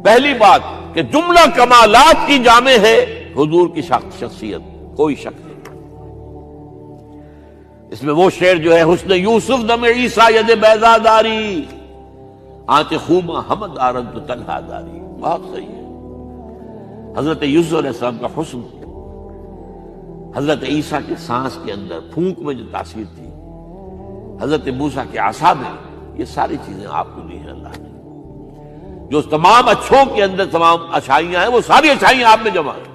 پہلی بات کہ جملہ کمالات کی جامع ہے حضور کی شخصیت، کوئی شک نہیں۔ اس میں وہ شعر جو ہے حسن یوسف دم عیسیٰ ید بیضا داری آنچ خوما حمد آرن تو تنہا داری، بہت صحیح ہے۔ حضرت یوسف علیہ السلام کا حسن، حضرت عیسیٰ کے سانس کے اندر پھونک میں جو تاثیر تھی، حضرت موسیٰ کے عصا میں، یہ ساری چیزیں آپ کو دی ہیں اللہ نے۔ جو تمام اچھوں کے اندر تمام اچھائیاں ہیں وہ ساری اچھائیاں آپ میں جمع ہیں۔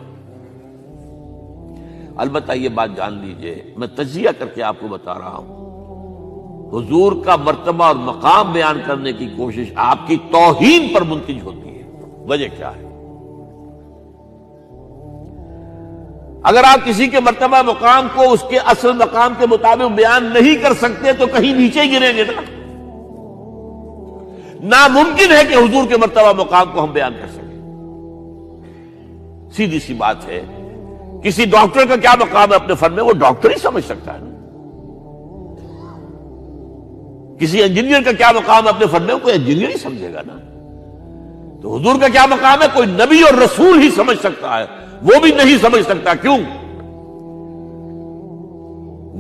البتہ یہ بات جان لیجئے، میں تجزیہ کر کے آپ کو بتا رہا ہوں، حضور کا مرتبہ اور مقام بیان کرنے کی کوشش آپ کی توہین پر منتج ہوتی ہے۔ وجہ کیا ہے؟ اگر آپ کسی کے مرتبہ مقام کو اس کے اصل مقام کے مطابق بیان نہیں کر سکتے تو کہیں نیچے گریں گے نا۔ ناممکن ہے کہ حضور کے مرتبہ مقام کو ہم بیان کر سکیں۔ سیدھی سی بات ہے، کسی ڈاکٹر کا کیا مقام ہے اپنے فن میں، وہ ڈاکٹر ہی سمجھ سکتا ہے نا۔ کسی انجینئر کا کیا مقام ہے اپنے فن میں، کوئی انجینئر ہی سمجھے گا نا۔ تو حضور کا کیا مقام ہے، کوئی نبی اور رسول ہی سمجھ سکتا ہے، وہ بھی نہیں سمجھ سکتا۔ کیوں؟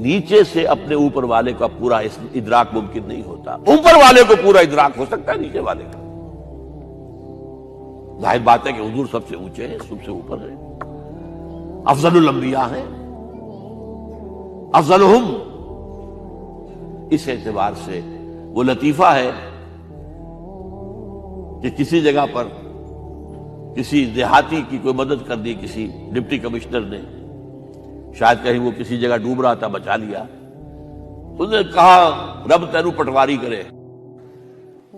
نیچے سے اپنے اوپر والے کا پورا ادراک ممکن نہیں ہوتا، اوپر والے کو پورا ادراک ہو سکتا ہے نیچے والے کا۔ ظاہر بات ہے کہ حضور سب سے اونچے ہیں، سب سے اوپر ہیں، افضل الانبیاء ہیں، افضلہم۔ اس اعتبار سے وہ لطیفہ ہے کہ کسی جگہ پر کسی دیہاتی کی کوئی مدد کر دی کسی ڈپٹی کمشنر نے، شاید کہیں وہ کسی جگہ ڈوب رہا تھا، بچا لیا، اس نے کہا رب تینوں پٹواری کرے۔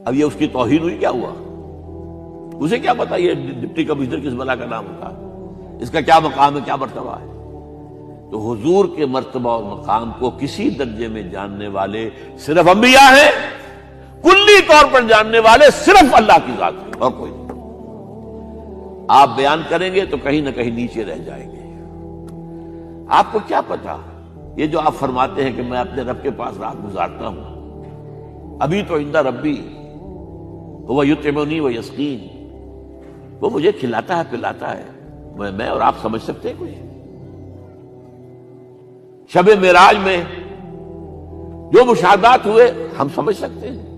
اب یہ اس کی توہین ہوئی، کیا ہوا؟ اسے کیا پتا یہ ڈپٹی کمشنر کس بلا کا نام ہوتا، اس کا کیا مقام ہے، کیا مرتبہ ہے۔ تو حضور کے مرتبہ اور مقام کو کسی درجے میں جاننے والے صرف انبیاء ہیں، کلی طور پر جاننے والے صرف اللہ کی ذات ہے اور کوئی نہیں۔ آپ بیان کریں گے تو کہیں نہ کہیں نیچے رہ جائیں گے۔ آپ کو کیا پتا، یہ جو آپ فرماتے ہیں کہ میں اپنے رب کے پاس رات گزارتا ہوں، ابھی تو عند ربی وہ یطعمنی و یسقین، وہ مجھے کھلاتا ہے پلاتا ہے، میں اور آپ سمجھ سکتے ہیں کچھ؟ شب معراج میں جو مشاہدات ہوئے ہم سمجھ سکتے ہیں؟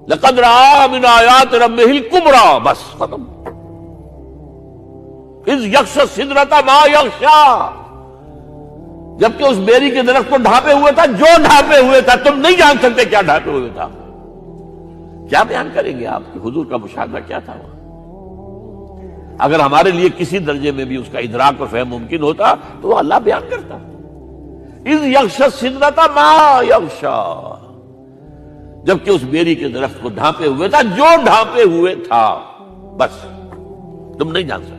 لقد رأى من آیات ربہ الکبریٰ، بس ختم۔ اذ یغشی السدرۃ ما یغشی، جبکہ اس بیری کے درخت کو ڈھانپے ہوئے تھا جو ڈھانپے ہوئے تھا، تم نہیں جان سکتے کیا ڈھانپے ہوئے تھا۔ کیا بیان کریں گے آپ کہ حضور کا مشاہدہ کیا تھا وہاں؟ اگر ہمارے لیے کسی درجے میں بھی اس کا ادراک اور فہم ممکن ہوتا تو وہ اللہ بیان کرتا۔ اذ یغشی السدرۃ ما یغشی، جبکہ اس بیری کے درخت کو ڈھانپے ہوئے تھا جو ڈھانپے ہوئے تھا، بس تم نہیں جان سکتے۔